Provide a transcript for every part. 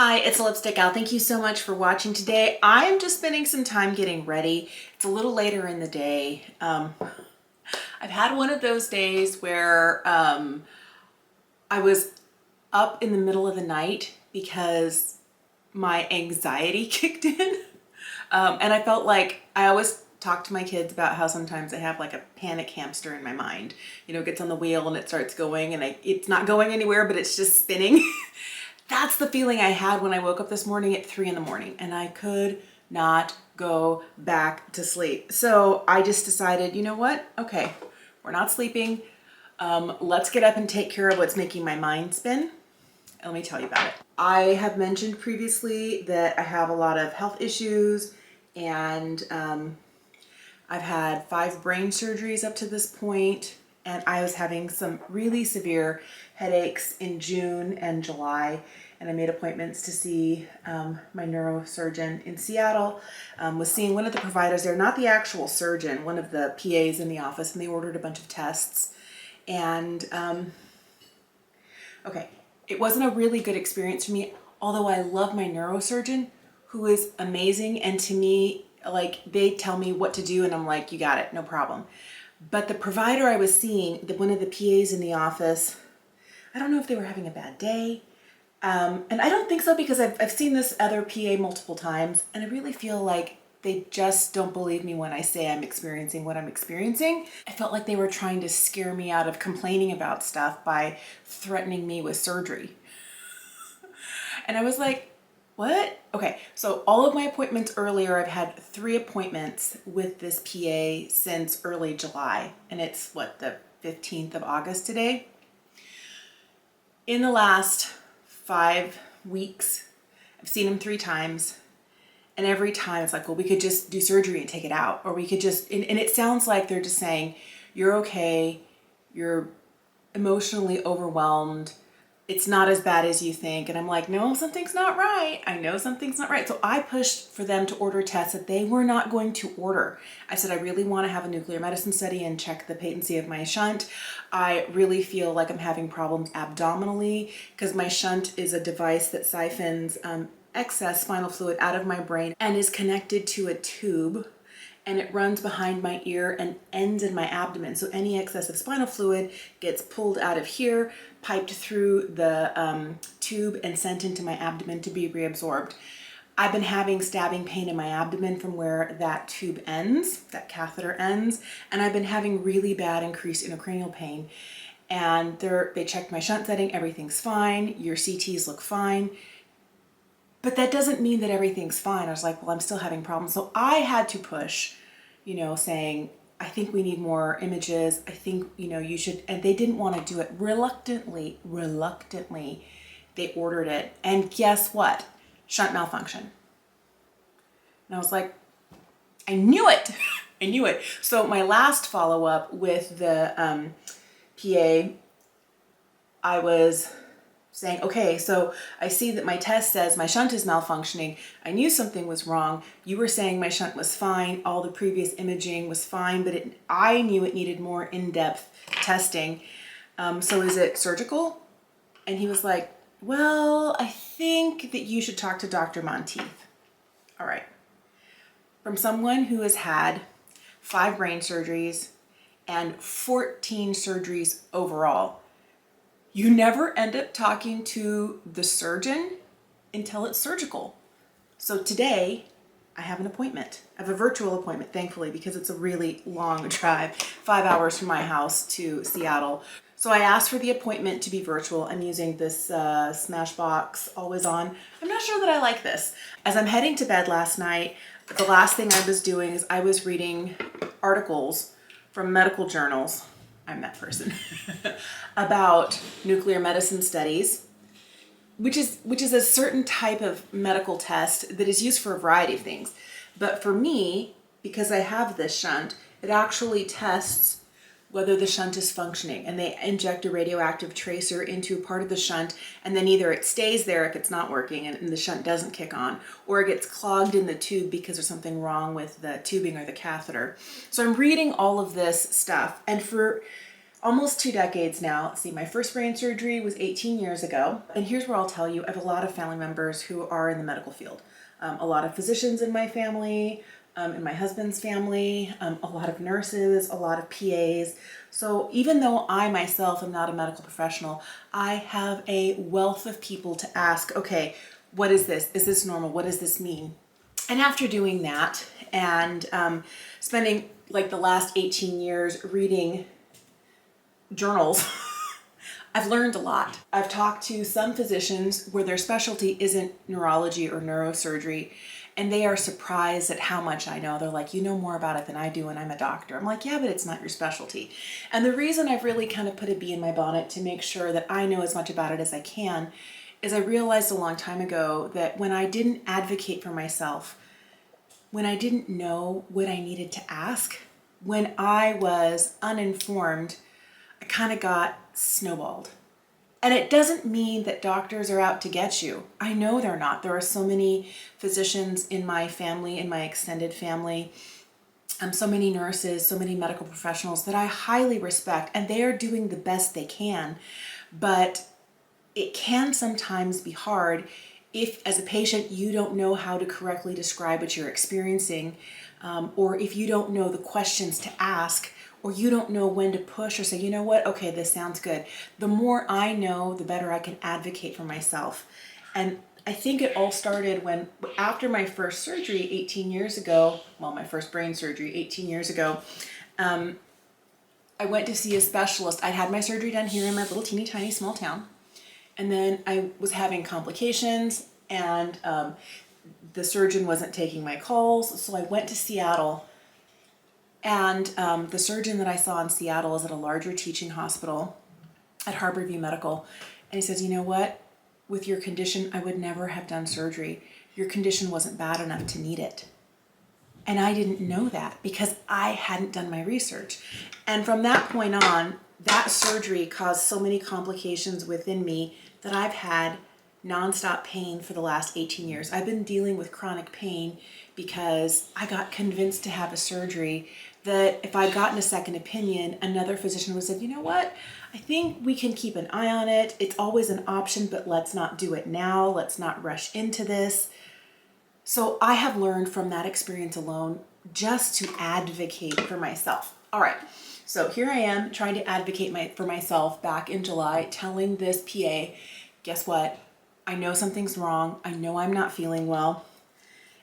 Hi, it's Lipstick Gal. Thank you so much for watching today. I'm just spending some time getting ready. It's a little later in the day. I've had one of those days where I was up in the middle of the night because my anxiety kicked in. And I felt like I always talk to my kids about how sometimes I have like a panic hamster in my mind. You know, it gets on the wheel and it starts going and it's not going anywhere, but it's just spinning. That's the feeling I had when I woke up this morning at 3 in the morning and I could not go back to sleep. So I just decided, you know what? Okay, we're not sleeping. Let's get up and take care of what's making my mind spin. Let me tell you about it. I have mentioned previously that I have a lot of health issues and I've had 5 brain surgeries up to this point, and I was having some really severe headaches in June and July, and I made appointments to see my neurosurgeon in Seattle. Was seeing one of the providers there, not the actual surgeon, one of the PAs in the office, and they ordered a bunch of tests. And okay, it wasn't a really good experience for me, although I love my neurosurgeon, who is amazing, and to me, like, they tell me what to do and I'm like, you got it, no problem. But the provider I was seeing, one of the PAs in the office, I don't know if they were having a bad day. And I don't think so, because I've seen this other PA multiple times, and I really feel like they just don't believe me when I say I'm experiencing what I'm experiencing. I felt like they were trying to scare me out of complaining about stuff by threatening me with surgery. And I was like, what? Okay, so all of my appointments earlier, I've had 3 appointments with this PA since early July, and it's what, the 15th of August today? In the last 5 weeks, I've seen him 3 times, and every time it's like, well, we could just do surgery and take it out, or we could just, and it sounds like they're just saying, you're okay, you're emotionally overwhelmed, it's not as bad as you think. And I'm like, no, something's not right. I know something's not right. So I pushed for them to order tests that they were not going to order. I said, I really want to have a nuclear medicine study and check the patency of my shunt. I really feel like I'm having problems abdominally because my shunt is a device that siphons excess spinal fluid out of my brain and is connected to a tube, and it runs behind my ear and ends in my abdomen. So any excess of spinal fluid gets pulled out of here, piped through the tube, and sent into my abdomen to be reabsorbed. I've been having stabbing pain in my abdomen from where that tube ends, that catheter ends, and I've been having really bad increased intracranial pain. And they checked my shunt setting, everything's fine, your CTs look fine. But that doesn't mean that everything's fine. I was like, well, I'm still having problems. So I had to push, you know, saying, I think we need more images. I think, you know, you should, and they didn't want to do it. Reluctantly, they ordered it. And guess what? Shunt malfunction. And I was like, I knew it. I knew it. So my last follow-up with the PA, I was saying, okay, so I see that my test says my shunt is malfunctioning. I knew something was wrong. You were saying my shunt was fine. All the previous imaging was fine, but I knew it needed more in-depth testing. So is it surgical? And he was like, well, I think that you should talk to Dr. Monteith. All right. From someone who has had 5 brain surgeries and 14 surgeries overall, you never end up talking to the surgeon until it's surgical. So today, I have an appointment. I have a virtual appointment, thankfully, because it's a really long drive, 5 hours from my house to Seattle. So I asked for the appointment to be virtual. I'm using this Smashbox Always On. I'm not sure that I like this. As I'm heading to bed last night, the last thing I was doing is I was reading articles from medical journals, I'm that person, about nuclear medicine studies, which is a certain type of medical test that is used for a variety of things. But for me, because I have this shunt, it actually tests whether the shunt is functioning, and they inject a radioactive tracer into a part of the shunt, and then either it stays there if it's not working and the shunt doesn't kick on, or it gets clogged in the tube because there's something wrong with the tubing or the catheter. So I'm reading all of this stuff, and almost 2 decades now. Let's see, my first brain surgery was 18 years ago. And here's where I'll tell you, I have a lot of family members who are in the medical field. A lot of physicians in my family, in my husband's family, a lot of nurses, a lot of PAs. So even though I myself am not a medical professional, I have a wealth of people to ask, okay, what is this? Is this normal? What does this mean? And after doing that and spending like the last 18 years reading journals, I've learned a lot. I've talked to some physicians where their specialty isn't neurology or neurosurgery, and they are surprised at how much I know. They're like, you know more about it than I do, and I'm a doctor. I'm like, yeah, but it's not your specialty. And the reason I've really kind of put a bee in my bonnet to make sure that I know as much about it as I can is I realized a long time ago that when I didn't advocate for myself, when I didn't know what I needed to ask, when I was uninformed, I kind of got snowballed. And it doesn't mean that doctors are out to get you. I know they're not. There are so many physicians in my family, in my extended family, so many nurses, so many medical professionals that I highly respect, and they are doing the best they can. But it can sometimes be hard if, as a patient, you don't know how to correctly describe what you're experiencing, or if you don't know the questions to ask, or you don't know when to push or say, you know what, okay, this sounds good. The more I know, the better I can advocate for myself. And I think it all started when, after my first surgery 18 years ago, well, my first brain surgery 18 years ago, I went to see a specialist. I'd had my surgery done here in my little teeny tiny small town. And then I was having complications, and the surgeon wasn't taking my calls. So I went to Seattle. And the surgeon that I saw in Seattle is at a larger teaching hospital at Harborview Medical. And he says, you know what? With your condition, I would never have done surgery. Your condition wasn't bad enough to need it. And I didn't know that because I hadn't done my research. And from that point on, that surgery caused so many complications within me that I've had nonstop pain for the last 18 years. I've been dealing with chronic pain because I got convinced to have a surgery that if I'd gotten a second opinion, another physician would have said, you know what, I think we can keep an eye on it. It's always an option, but let's not do it now. Let's not rush into this. So I have learned from that experience alone just to advocate for myself. All right, so here I am trying to advocate for myself back in July, telling this PA, guess what? I know something's wrong. I know I'm not feeling well.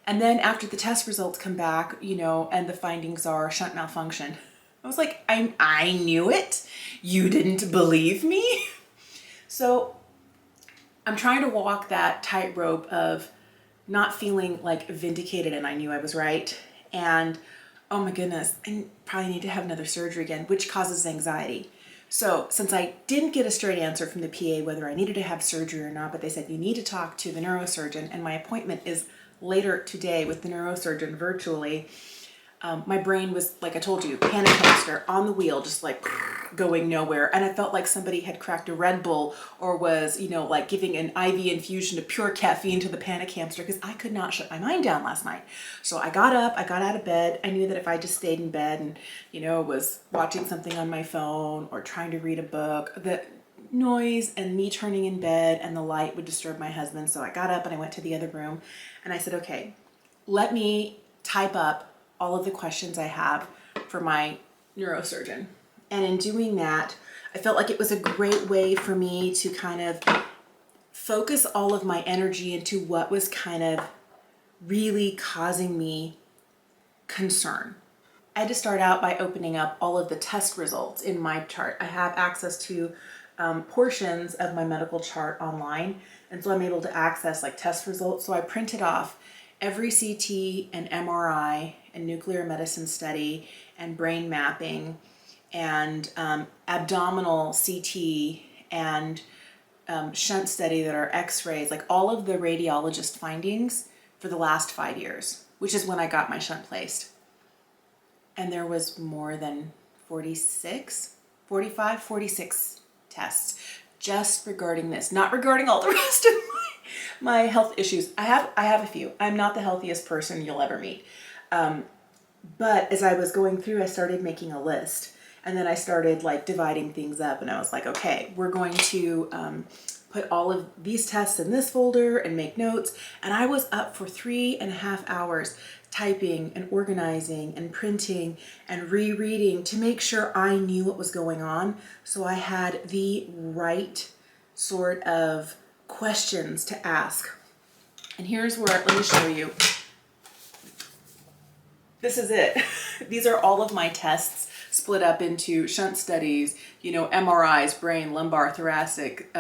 And then after the test results come back, and the findings are shunt malfunction, I was like, I knew it. You didn't believe me. So I'm trying to walk that tightrope of not feeling like vindicated and I knew I was right. And oh my goodness, I probably need to have another surgery again, which causes anxiety. So since I didn't get a straight answer from the PA whether I needed to have surgery or not, but they said you need to talk to the neurosurgeon, and my appointment is later today with the neurosurgeon virtually, my brain was, like I told you, panic hamster on the wheel, just like going nowhere. And I felt like somebody had cracked a Red Bull or was, like giving an IV infusion of pure caffeine to the panic hamster, because I could not shut my mind down last night. So I got up, I got out of bed. I knew that if I just stayed in bed and, was watching something on my phone or trying to read a book, the noise and me turning in bed and the light would disturb my husband. So I got up and I went to the other room and I said, okay, let me type up all of the questions I have for my neurosurgeon. And in doing that, I felt like it was a great way for me to kind of focus all of my energy into what was kind of really causing me concern. I had to start out by opening up all of the test results in my chart. I have access to portions of my medical chart online, and so I'm able to access like test results. So I printed off every CT and MRI and nuclear medicine study and brain mapping and abdominal CT and shunt study that are x-rays, like all of the radiologist findings for the last 5 years, which is when I got my shunt placed. And there was more than 46 tests just regarding this, not regarding all the rest of my health issues. I have a few. I'm not the healthiest person you'll ever meet. But as I was going through, I started making a list. And then I started like dividing things up, and I was like, okay, we're going to put all of these tests in this folder and make notes. And I was up for 3.5 hours typing and organizing and printing and rereading to make sure I knew what was going on. So I had the right sort of questions to ask. And here's where, let me show you. This is it. These are all of my tests split up into shunt studies, you know, MRIs, brain, lumbar, thoracic,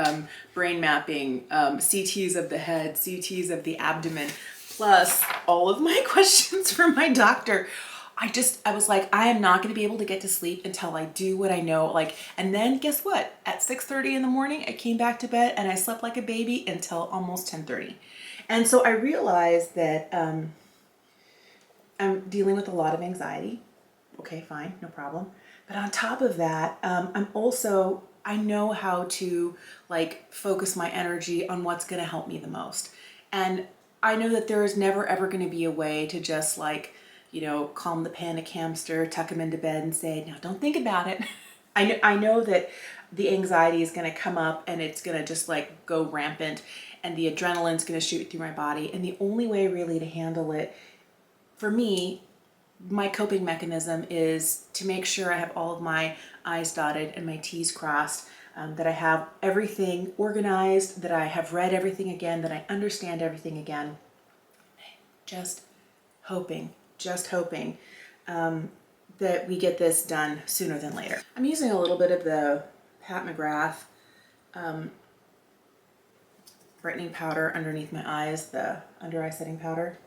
brain mapping, CTs of the head, CTs of the abdomen, plus all of my questions for my doctor. I was like, I am not going to be able to get to sleep until I do what I know. Like, and then guess what? At 6:30 in the morning, I came back to bed and I slept like a baby until almost 10:30. And so I realized that I'm dealing with a lot of anxiety. Okay, fine, no problem. But on top of that, I know how to like focus my energy on what's going to help me the most. And I know that there is never ever going to be a way to just like, you know, calm the panic hamster, tuck him into bed and say, no, don't think about it. I know that the anxiety is going to come up and it's going to just like go rampant, and the adrenaline's going to shoot through my body. And the only way really to handle it, for me, my coping mechanism is to make sure I have all of my I's dotted and my T's crossed, that I have everything organized, that I have read everything again, that I understand everything again. Just hoping that we get this done sooner than later. I'm using a little bit of the Pat McGrath brightening powder underneath my eyes, the under eye setting powder.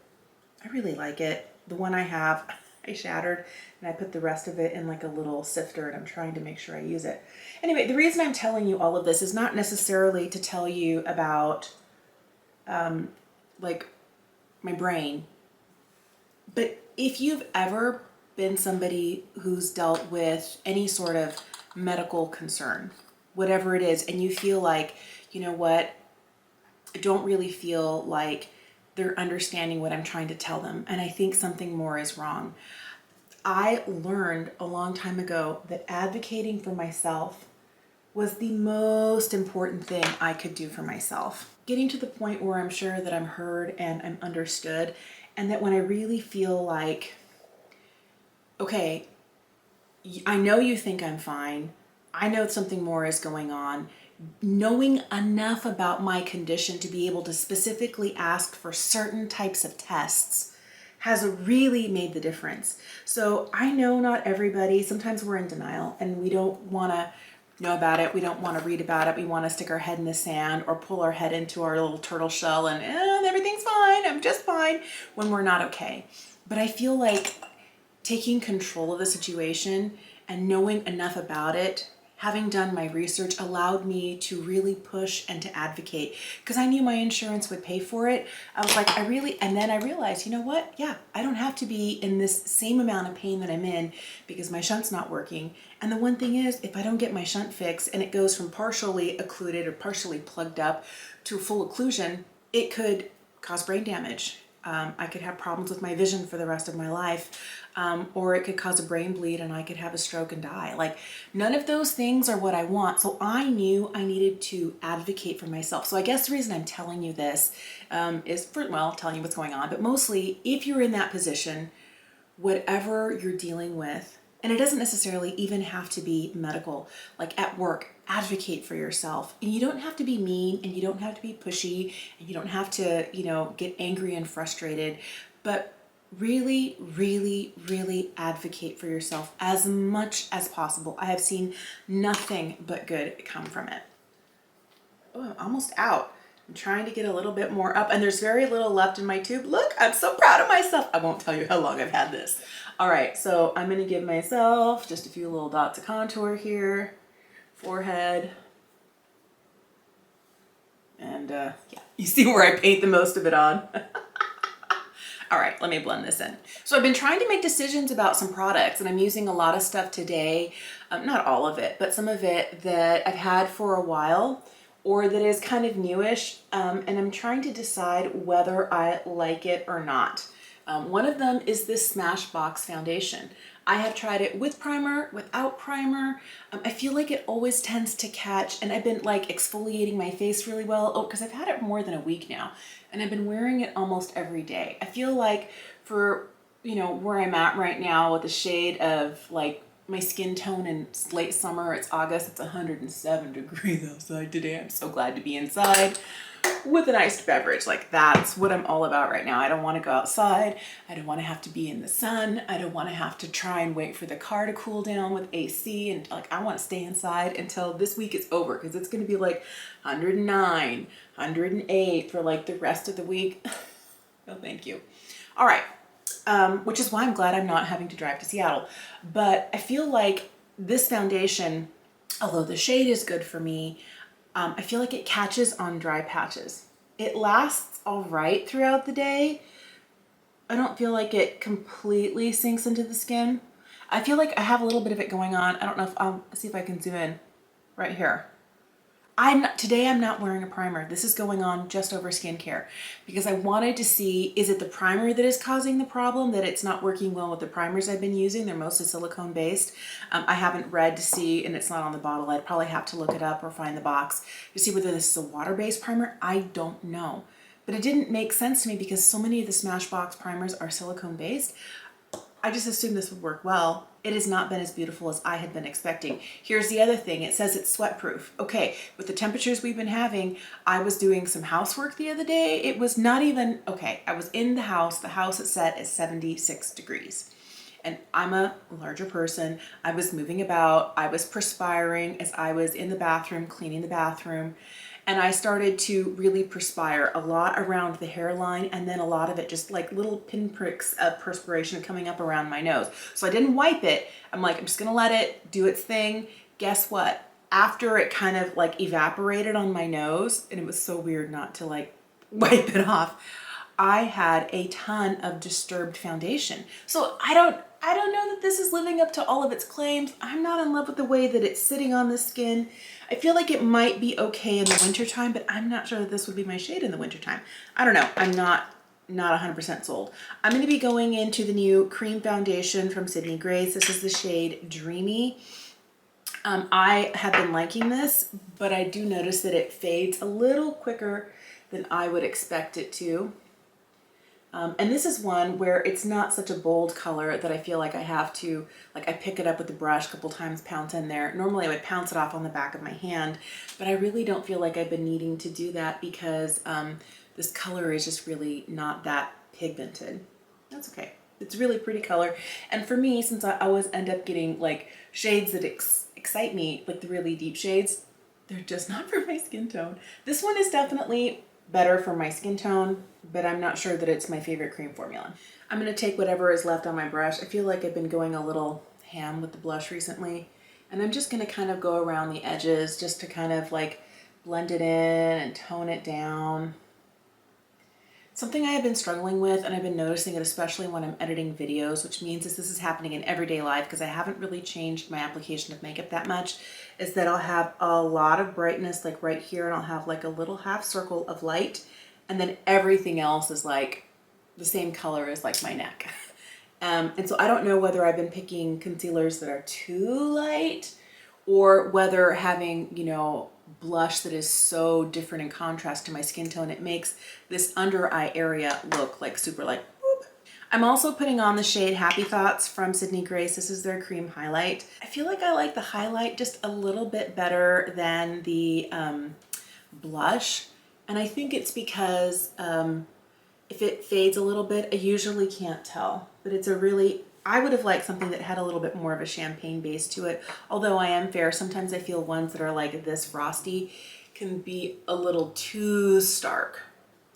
I really like it. The one I have, I shattered, and I put the rest of it in like a little sifter, and I'm trying to make sure I use it. Anyway, the reason I'm telling you all of this is not necessarily to tell you about like my brain, but if you've ever been somebody who's dealt with any sort of medical concern, whatever it is, and you feel like, you know what, I don't really feel like they're understanding what I'm trying to tell them, and I think something more is wrong. I learned a long time ago that advocating for myself was the most important thing I could do for myself. Getting to the point where I'm sure that I'm heard and I'm understood, and that when I really feel like, okay, I know you think I'm fine, I know something more is going on, knowing enough about my condition to be able to specifically ask for certain types of tests has really made the difference. So I know not everybody, sometimes we're in denial and we don't want to know about it. We don't want to read about it. We want to stick our head in the sand or pull our head into our little turtle shell and everything's fine. I'm just fine, when we're not okay. But I feel like taking control of the situation and knowing enough about it, having done my research, allowed me to really push and to advocate, because I knew my insurance would pay for it. I was like, and then I realized, you know what? Yeah, I don't have to be in this same amount of pain that I'm in because my shunt's not working. And the one thing is, if I don't get my shunt fixed and it goes from partially occluded or partially plugged up to full occlusion, it could cause brain damage. I could have problems with my vision for the rest of my life, or it could cause a brain bleed and I could have a stroke and die. Like, none of those things are what I want. So I knew I needed to advocate for myself. So I guess the reason I'm telling you this is telling you what's going on, but mostly if you're in that position, whatever you're dealing with, and it doesn't necessarily even have to be medical, like at work, advocate for yourself. And you don't have to be mean, and you don't have to be pushy, and you don't have to, get angry and frustrated, but really, really, really advocate for yourself as much as possible. I have seen nothing but good come from it. Oh, I'm almost out. I'm trying to get a little bit more up, and there's very little left in my tube. Look, I'm so proud of myself. I won't tell you how long I've had this. All right, so I'm gonna give myself just a few little dots of contour here, forehead, and yeah, you see where I paint the most of it on. All right, let me blend this in. So I've been trying to make decisions about some products, and I'm using a lot of stuff today, not all of it, but some of it that I've had for a while, or that is kind of newish, and I'm trying to decide whether I like it or not. One of them is this Smashbox foundation. I have tried it with primer, without primer. I feel like it always tends to catch, and I've been like exfoliating my face really well. Oh, because I've had it more than a week now, and I've been wearing it almost every day. I feel like for, you know, where I'm at right now with the shade of like my skin tone in late summer, it's August, it's 107 degrees outside today. I'm so glad to be inside with an iced beverage. Like, that's what I'm all about right now. I don't want to go outside. I don't want to have to be in the sun. I don't want to have to try and wait for the car to cool down with AC. And like, I want to stay inside until this week is over, because it's going to be like 109, 108 for like the rest of the week. No, thank you. All right. Which is why I'm glad I'm not having to drive to Seattle. But I feel like this foundation, although the shade is good for me, I feel like it catches on dry patches. It lasts all right throughout the day. I don't feel like it completely sinks into the skin. I feel like I have a little bit of it going on. I don't know if I'll see if I can zoom in right here. Today I'm not wearing a primer. This is going on just over skincare, because I wanted to see, is it the primer that is causing the problem, that it's not working well with the primers I've been using? They're mostly silicone based. I haven't read to see, and it's not on the bottle. I'd probably have to look it up or find the box to see whether this is a water-based primer. I don't know. But it didn't make sense to me because so many of the Smashbox primers are silicone based. I just assumed this would work well. It has not been as beautiful as I had been expecting. Here's the other thing. It says it's sweat proof. Okay, with the temperatures we've been having, I was doing some housework the other day. It was not even, okay, I was in the house. The house is set at 76 degrees. And I'm a larger person. I was moving about. I was perspiring as I was in the bathroom, cleaning the bathroom. And I started to really perspire a lot around the hairline, and then a lot of it just like little pinpricks of perspiration coming up around my nose. So I didn't wipe it. I'm like, I'm just gonna let it do its thing. Guess what? After it kind of like evaporated on my nose, and it was so weird not to like wipe it off, I had a ton of disturbed foundation. So I don't know that this is living up to all of its claims. I'm not in love with the way that it's sitting on the skin. I feel like it might be okay in the wintertime, but I'm not sure that this would be my shade in the wintertime. I don't know. I'm not 100% sold. I'm going to be going into the new cream foundation from Sydney Grace. This is the shade Dreamy. I have been liking this, but I do notice that it fades a little quicker than I would expect it to. And this is one where it's not such a bold color that I feel like I have to, like I pick it up with the brush a couple times, pounce in there. Normally I would pounce it off on the back of my hand, but I really don't feel like I've been needing to do that because this color is just really not that pigmented. That's okay. It's a really pretty color. And for me, since I always end up getting like shades that excite me, like the really deep shades, they're just not for my skin tone. This one is definitely better for my skin tone, but I'm not sure that it's my favorite cream formula. I'm gonna take whatever is left on my brush. I feel like I've been going a little ham with the blush recently, and I'm just gonna kind of go around the edges just to kind of like blend it in and tone it down. Something I have been struggling with, and I've been noticing it especially when I'm editing videos, which means this is happening in everyday life because I haven't really changed my application of makeup that much, is that I'll have a lot of brightness like right here, and I'll have like a little half circle of light, and then everything else is like the same color as like my neck. And so I don't know whether I've been picking concealers that are too light, or whether having, you know, blush that is so different in contrast to my skin tone, it makes this under eye area look like super like boop. I'm also putting on the shade Happy Thoughts from Sydney Grace. This is their cream highlight. I feel like I like the highlight just a little bit better than the blush. And I think it's because if it fades a little bit, I usually can't tell, but it's a really, I would have liked something that had a little bit more of a champagne base to it. Although I am fair, sometimes I feel ones that are like this frosty can be a little too stark.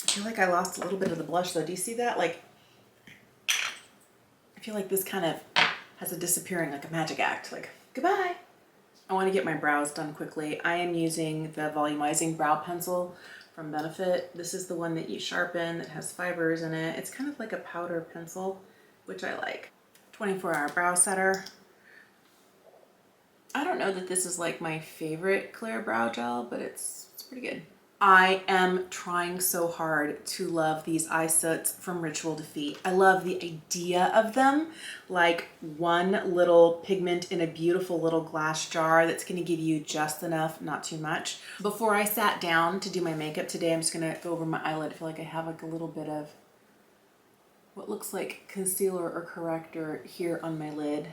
I feel like I lost a little bit of the blush though. Do you see that? Like, I feel like this kind of has a disappearing, like a magic act, like goodbye. I want to get my brows done quickly. I am using the volumizing brow pencil from Benefit. This is the one that you sharpen, that has fibers in it. It's kind of like a powder pencil, which I like. 24-hour brow setter. I don't know that this is like my favorite clear brow gel, but it's pretty good. I am trying so hard to love these eye soots from Ritual Defeat. I love the idea of them, like one little pigment in a beautiful little glass jar that's gonna give you just enough, not too much. Before I sat down to do my makeup today, I'm just gonna go over my eyelid. I feel like I have like a little bit of what looks like concealer or corrector here on my lid.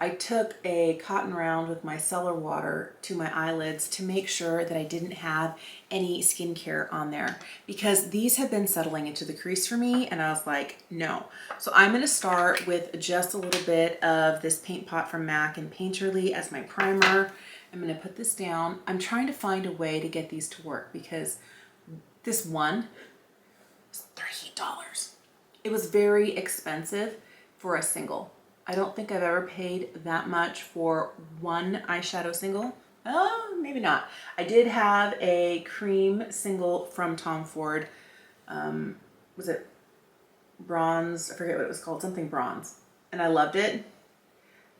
I took a cotton round with my cellar water to my eyelids to make sure that I didn't have any skincare on there, because these have been settling into the crease for me, and I was like, no. So I'm gonna start with just a little bit of this Paint Pot from MAC and Painterly as my primer. I'm gonna put this down. I'm trying to find a way to get these to work because this one was $38. It was very expensive for a single. I don't think I've ever paid that much for one eyeshadow single. Oh, maybe not. I did have a cream single from Tom Ford. Was it bronze? I forget what it was called, something bronze. And I loved it.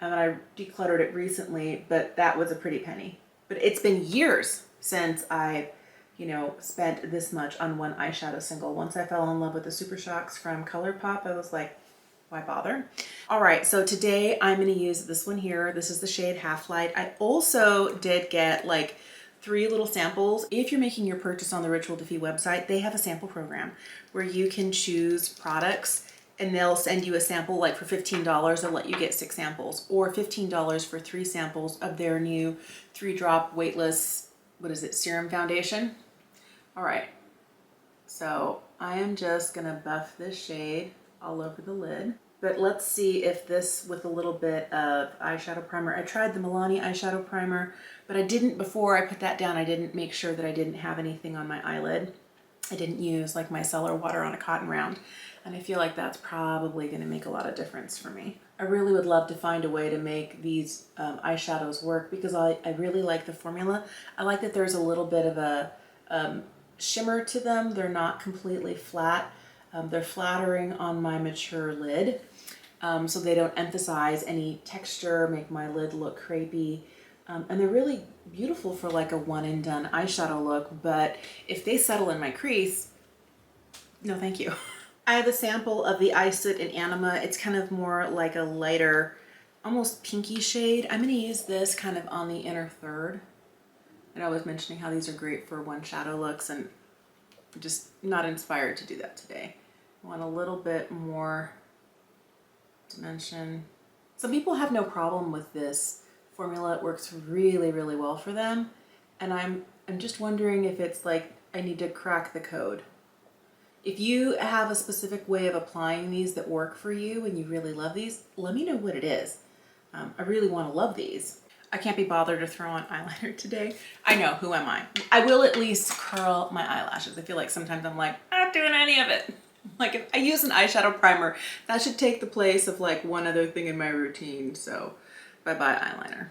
And then I decluttered it recently, but that was a pretty penny. But it's been years since I, spent this much on one eyeshadow single. Once I fell in love with the Super Shocks from ColourPop, I was like, why bother? All right, so today I'm gonna use this one here. This is the shade Half Light. I also did get like 3 little samples. If you're making your purchase on the Ritual Defeat website, they have a sample program where you can choose products and they'll send you a sample like for $15. They'll let you get 6 samples, or $15 for 3 samples of their new 3-drop weightless, serum foundation. All right, so I am just gonna buff this shade all over the lid. But let's see if this, with a little bit of eyeshadow primer. I tried the Milani eyeshadow primer, but I didn't, before I put that down, I didn't make sure that I didn't have anything on my eyelid. I didn't use like my cellar water on a cotton round. And I feel like that's probably gonna make a lot of difference for me. I really would love to find a way to make these eyeshadows work, because I really like the formula. I like that there's a little bit of a shimmer to them. They're not completely flat. They're flattering on my mature lid, so they don't emphasize any texture, make my lid look crepey. And they're really beautiful for like a one and done eyeshadow look, but if they settle in my crease, no thank you. I have a sample of the Eye Soot in Anima. It's kind of more like a lighter, almost pinky shade. I'm gonna use this kind of on the inner third. And I was mentioning how these are great for one shadow looks, and I'm just not inspired to do that today. I want a little bit more dimension. Some people have no problem with this formula. It works really, really well for them. And I'm just wondering if it's like I need to crack the code. If you have a specific way of applying these that work for you and you really love these, let me know what it is. I really want to love these. I can't be bothered to throw on eyeliner today. I know, who am I? I will at least curl my eyelashes. I feel like sometimes I'm like, I'm not doing any of it. Like if I use an eyeshadow primer, that should take the place of like one other thing in my routine. So bye-bye eyeliner.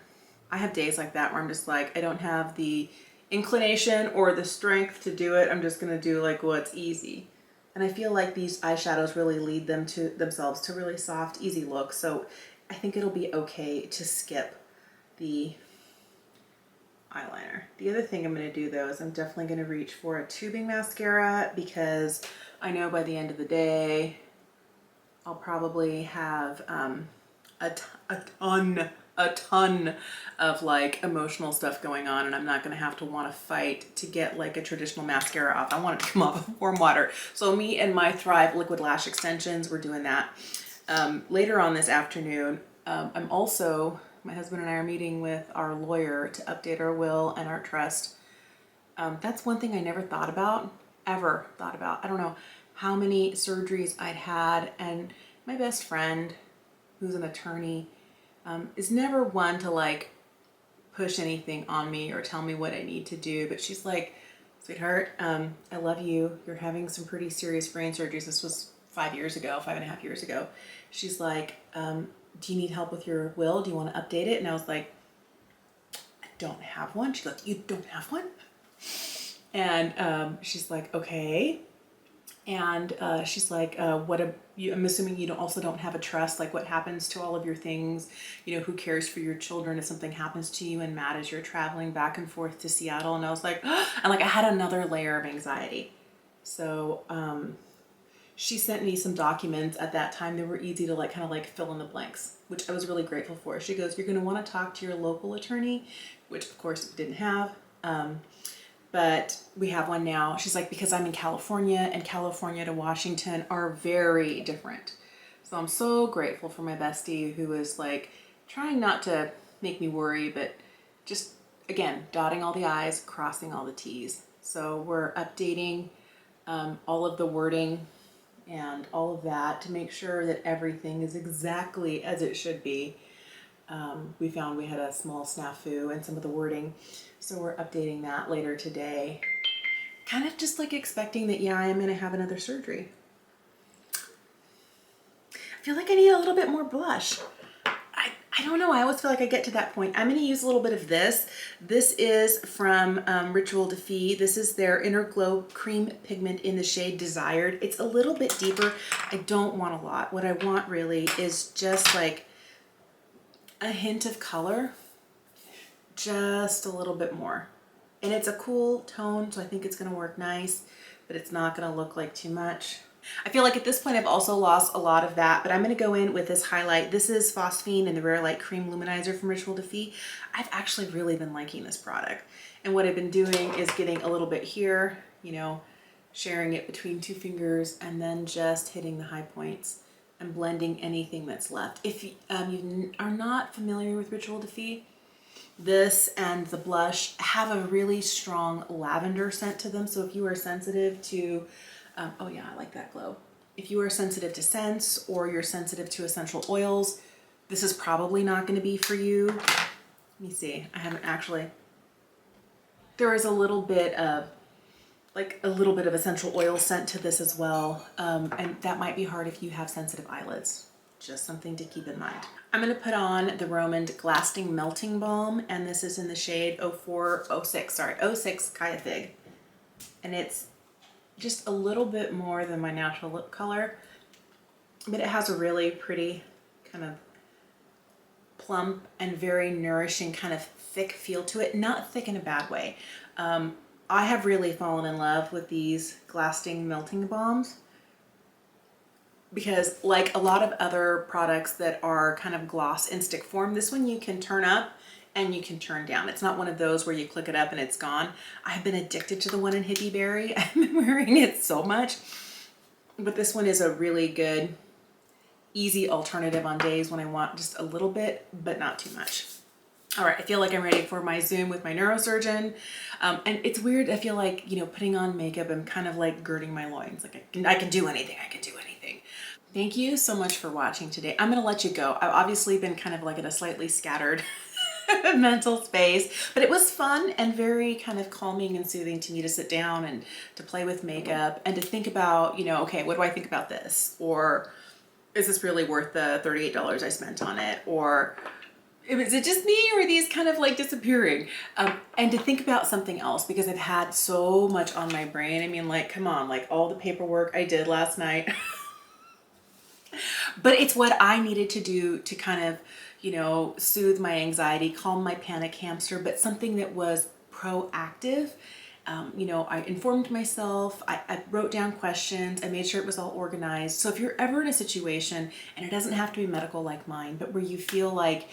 I have days like that where I'm just like, I don't have the inclination or the strength to do it. I'm just gonna do like what's easy. And I feel like these eyeshadows really lead themselves to really soft, easy looks. So I think it'll be okay to skip the eyeliner. The other thing I'm going to do though is I'm definitely going to reach for a tubing mascara, because I know by the end of the day I'll probably have a ton of like emotional stuff going on, and I'm not going to have to want to fight to get like a traditional mascara off. I want it to come off with warm water. So me and my Thrive liquid lash extensions, we're doing that. Later on this afternoon, my husband and I are meeting with our lawyer to update our will and our trust. That's one thing I never thought about, ever thought about. I don't know how many surgeries I'd had, and my best friend, who's an attorney, is never one to like push anything on me or tell me what I need to do. But she's like, sweetheart, I love you. You're having some pretty serious brain surgeries. This was 5.5 years ago. She's like, do you need help with your will? Do you want to update it? And I was like, I don't have one. She's like, you don't have one? And she's like, okay. And she's like, I'm assuming you also don't have a trust, like what happens to all of your things, who cares for your children if something happens to you and Matt as you're traveling back and forth to Seattle. And I was like, and like I had another layer of anxiety. So she sent me some documents at that time that were easy to like kind of like fill in the blanks, which I was really grateful for. She goes, you're going to want to talk to your local attorney, which of course we didn't have. But we have one now. She's like, because I'm in California and California to Washington are very different. So I'm so grateful for my bestie who is like trying not to make me worry, but just again, dotting all the I's, crossing all the T's. So we're updating all of the wording and all of that to make sure that everything is exactly as it should be. We found we had a small snafu in some of the wording, so we're updating that later today. Kind of just like expecting that, yeah, I am going to have another surgery. I feel like I need a little bit more blush. I don't know. I always feel like I get to that point. I'm going to use a little bit of this. This is from Ritual Defee. This is their Inner Glow Cream Pigment in the shade Desired. It's a little bit deeper. I don't want a lot. What I want really is just like a hint of color, just a little bit more. And it's a cool tone, so I think it's going to work nice, but it's not going to look like too much. I feel like at this point I've also lost a lot of that, but I'm going to go in with this highlight. This is Phosphine and the Rare Light Cream Luminizer from Ritual Defee. I've actually really been liking this product. And what I've been doing is getting a little bit here, sharing it between two fingers and then just hitting the high points and blending anything that's left. If you are not familiar with Ritual Defee, this and the blush have a really strong lavender scent to them. So if you are sensitive to oh yeah, I like that glow. If you are sensitive to scents or you're sensitive to essential oils, this is probably not going to be for you. Let me see. I haven't actually. There is a little bit of essential oil scent to this as well. And that might be hard if you have sensitive eyelids. Just something to keep in mind. I'm going to put on the Roman Lasting Melting Balm, and this is in the shade 06 Kaya Fig. And it's just a little bit more than my natural lip color, but it has a really pretty kind of plump and very nourishing kind of thick feel to it. Not thick in a bad way. I have really fallen in love with these Lasting Melting Balms because, like a lot of other products that are kind of gloss in stick form, this one you can turn up and you can turn down. It's not one of those where you click it up and it's gone. I've been addicted to the one in Hippie Berry. I've been wearing it so much. But this one is a really good, easy alternative on days when I want just a little bit, but not too much. All right, I feel like I'm ready for my Zoom with my neurosurgeon. And it's weird, I feel like, putting on makeup, I'm kind of like girding my loins. Like I can do anything, I can do anything. Thank you so much for watching today. I'm gonna let you go. I've obviously been kind of like in a slightly scattered mental space, but it was fun and very kind of calming and soothing to me to sit down and to play with makeup and to think about, okay, what do I think about this? Or is this really worth the $38 I spent on it? Or is it just me, or are these kind of like disappearing? And to think about something else, because I've had so much on my brain. I mean, like, come on, like all the paperwork I did last night. But it's what I needed to do to kind of, soothe my anxiety, calm my panic hamster, but something that was proactive. I informed myself, I wrote down questions, I made sure it was all organized. So if you're ever in a situation, and it doesn't have to be medical like mine, but where you feel like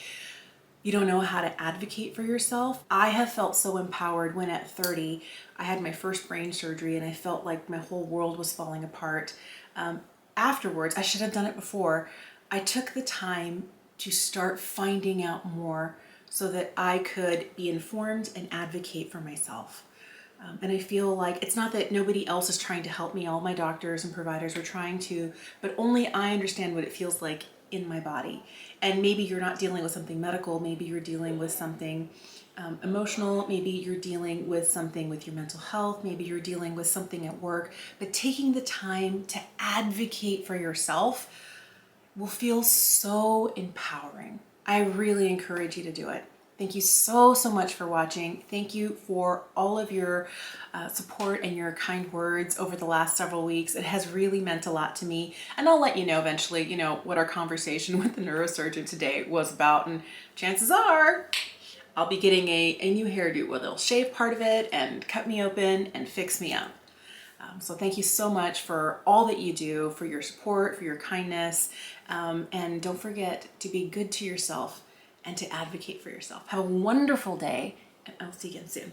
you don't know how to advocate for yourself. I have felt so empowered when at 30, I had my first brain surgery and I felt like my whole world was falling apart. Afterwards, I should have done it before, I took the time to start finding out more so that I could be informed and advocate for myself. And I feel like it's not that nobody else is trying to help me. All my doctors and providers are trying to, but only I understand what it feels like in my body. And maybe you're not dealing with something medical, maybe you're dealing with something emotional, maybe you're dealing with something with your mental health, maybe you're dealing with something at work, but taking the time to advocate for yourself will feel so empowering. I really encourage you to do it. Thank you so, so much for watching. Thank you for all of your support and your kind words over the last several weeks. It has really meant a lot to me. And I'll let you know eventually, what our conversation with the neurosurgeon today was about. And chances are I'll be getting a new hairdo where they'll shave part of it and cut me open and fix me up. So thank you so much for all that you do, for your support, for your kindness. And don't forget to be good to yourself and to advocate for yourself. Have a wonderful day, and I'll see you again soon.